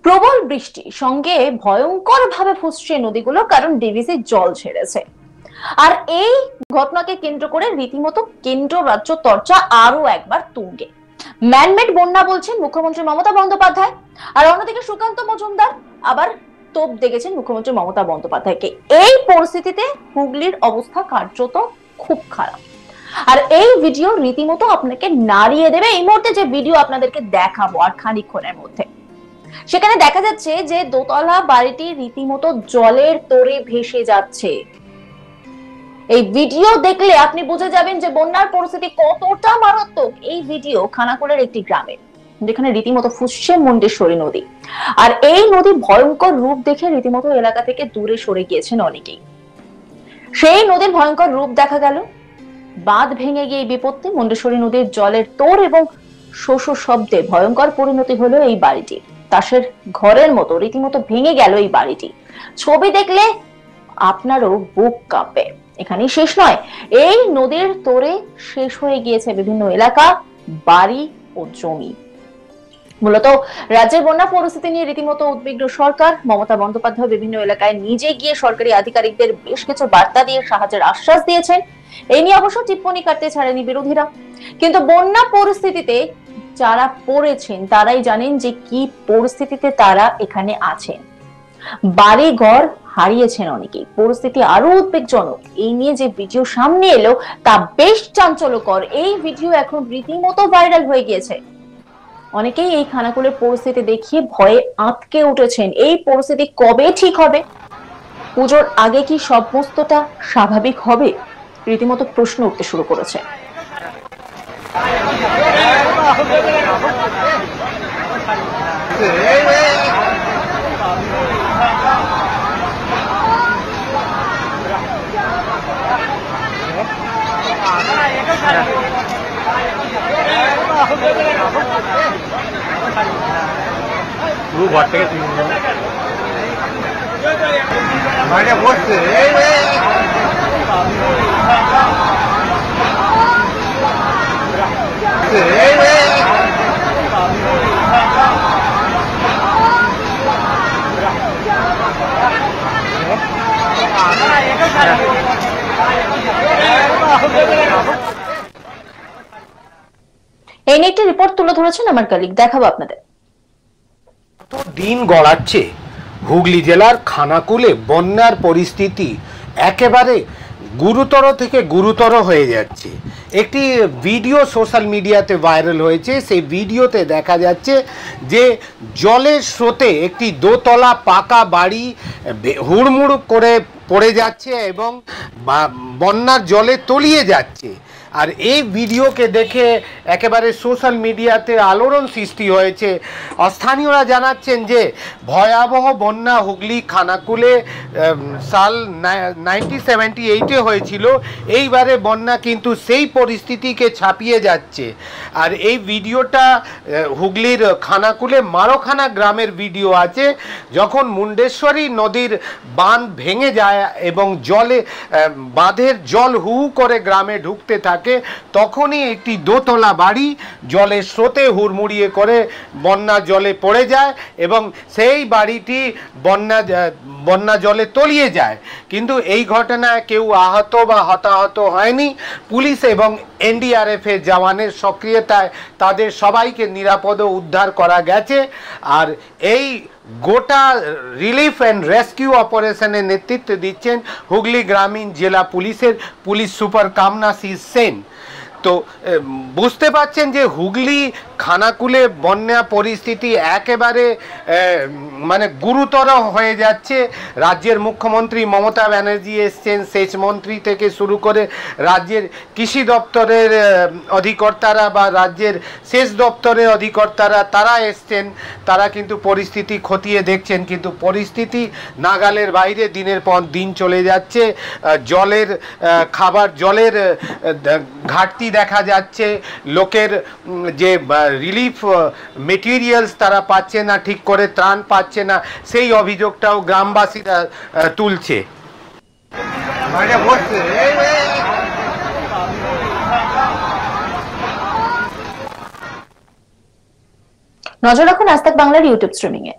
প্রবল বৃষ্টি সঙ্গে ভয়ঙ্কর ভাবে ফুসছে নদীগুলো, কারণ ডিভিসি জল ছেড়েছে। আর এই ঘটনাকে কেন্দ্র করে রীতিমতো কেন্দ্র রাজ্য চর্চা আরো একবার তুঙ্গে। ম্যানমেড বন্যা বলছেন মুখ্যমন্ত্রী মমতা বন্দ্যোপাধ্যায়, আর অন্যদিকে সুকান্ত মজুমদার আবার তোপ দেখেছেন মুখ্যমন্ত্রী মমতা বন্দ্যোপাধ্যায়কে। এই পরিস্থিতিতে হুগলির অবস্থা কার্যত খুব খারাপ। আর এই ভিডিও রীতিমতো আপনাকে নাড়িয়ে দেবে। এই মুহূর্তে যে ভিডিও আপনাদেরকে দেখাবো আর খানিকক্ষণের মধ্যে, সেখানে দেখা যাচ্ছে যে দোতলা বাড়িটি রীতিমতো জলের তোড়ে ভেসে যাচ্ছে। এই ভিডিও দেখলে আপনি বুঝে যাবেন যে বন্যার পরিস্থিতি কতটা মারাত্মক। এই ভিডিও খানাকুলের একটি গ্রামের, যেখানে রীতিমতো ফুসছে মুন্ডেশ্বরী নদী। আর এই নদীর ভয়ঙ্কর রূপ দেখে রীতিমতো এলাকা থেকে দূরে সরে গিয়েছেন অনেকেই। সেই নদীর ভয়ঙ্কর রূপ দেখা গেল, বাঁধ ভেঙে গিয়ে বিপত্তি, মুন্ডেশ্বরী নদীর জলের তোড় এবং শোষ শব্দে ভয়ঙ্কর পরিণতি হলো এই বাড়িটি। তাসের ঘরের মতো রীতিমতো ভেঙে গেল এই বাড়িটি। ছবি দেখলে আপনারও বুক কাঁপবে। এখানেই শেষ নয়, এই নদীর তোড়ে শেষ হয়ে গিয়েছে বিভিন্ন এলাকা, বাড়ি ও জমি। মূলত রাজ্যের বন্যা পরিস্থিতি নিয়ে রীতিমতো উদ্বিগ্ন সরকার। মমতা বন্দ্যোপাধ্যায় বিভিন্ন এলাকায় নিজে গিয়ে সরকারি আধিকারিকদের বেশ কিছু বার্তা দিয়ে সাহায্যের আশ্বাস দিয়েছেন। এই নিয়ে অবশ্য টিপ্পনি কাটতে ছাড়েনি বিরোধীরা। কিন্তু বন্যা পরিস্থিতিতে যারা পড়েছেন তারাই জানেন যে কি পরিস্থিতিতে তারা এখানে আছেন। বাড়ি ঘর হারিয়েছেন অনেকেই। পরিস্থিতি আরো উদ্বেগজনক। এই নিয়ে যে ভিডিও সামনে এলো তা বেশ চাঞ্চল্যকর। এই ভিডিও এখন রীতিমতো ভাইরাল হয়ে গিয়েছে। অনেকেই এই খানাকুলের পরিস্থিতি দেখিয়ে ভয়ে আঁতকে উঠেছেন। এই পরিস্থিতি কবে ঠিক হবে? পুজোর আগে কি সমস্তটা স্বাভাবিক হবে? রীতিমতো প্রশ্ন উঠতে শুরু করেছে। পুরো ঘর থেকে বসছে এই নিয়ে একটি রিপোর্ট তুলে ধরেছেন আমার কলিগ, দেখাবো আপনাদের। দিন গড়াচ্ছে হুগলি জেলার খানাকুলে বন্যার পরিস্থিতি একেবারে গুরুতর থেকে গুরুতর হয়ে যাচ্ছে। একটি ভিডিও সোশ্যাল মিডিয়াতে ভাইরাল হয়েছে। সেই ভিডিওতে দেখা যাচ্ছে যে জলের স্রোতে একটি দোতলা পাকা বাড়ি হুড়মুড় করে পড়ে যাচ্ছে এবং বন্যার জলে তলিয়ে যাচ্ছে। আর এই ভিডিওকে দেখে একেবারে সোশ্যাল মিডিয়াতে আলোড়ন সৃষ্টি হয়েছে। স্থানীয়রা জানাচ্ছেন যে ভয়াবহ বন্যা হুগলি খানাকুলে সাল 1978-এ হয়েছিল। এইবারে বন্যা কিন্তু সেই পরিস্থিতিকে ছাপিয়ে যাচ্ছে। আর এই ভিডিওটা হুগলির খানাকুলে মারোখানা গ্রামের ভিডিও আছে। যখন মুন্ডেশ্বরী নদীর বাঁধ ভেঙে যায় এবং জলে বাঁধের জল হু করে গ্রামে ঢুকতে থাকে, তখনই একটি দোতলা বাড়ি জলের স্রোতে হুড়মুড়িয়ে করে বন্যা জলে পড়ে যায় এবং সেই বাড়িটি বন্যা জলে তলিয়ে যায়। কিন্তু এই ঘটনায় কেউ আহত বা হতাহত হয়নি। পুলিশ এবং এনডিআরএফ এর জওয়ানের সক্রিয়তায় তাদের সবাইকে নিরাপদ উদ্ধার করা গেছে। আর এই গোটা রিলিফ অ্যান্ড রেস্কিউ অপারেশনের নেতৃত্ব দিচ্ছেন হুগলি গ্রামীণ জেলা পুলিশের পুলিশ সুপার কামনাশীষ সেন। তো বুঝতে পারছেন যে হুগলি খানাকুলে বন্যা পরিস্থিতি একেবারে মানে গুরুতর হয়ে যাচ্ছে। রাজ্যের মুখ্যমন্ত্রী মমতা ব্যানার্জি এসছেন, সেচ মন্ত্রী থেকে শুরু করে রাজ্যের কৃষি দপ্তরের অধিকর্তারা বা রাজ্যের সেচ দপ্তরের অধিকর্তারা তারা এসছেন। তারা কিন্তু পরিস্থিতি খতিয়ে দেখছেন, কিন্তু পরিস্থিতি নাগালের বাইরে দিনের পর দিন চলে যাচ্ছে। জলের খাবার জলের ঘাটতি দেখা যাচ্ছে। লোকের যে রিলিফ মেটেরিয়ালস তারা পাচ্ছে না, ঠিক করে ত্রাণ পাচ্ছে না, সেই অভিযোগটাও গ্রামবাসীরা তুলছে। নজর রাখুন আজ তাক বাংলার ইউটিউব স্ট্রিমিং এ।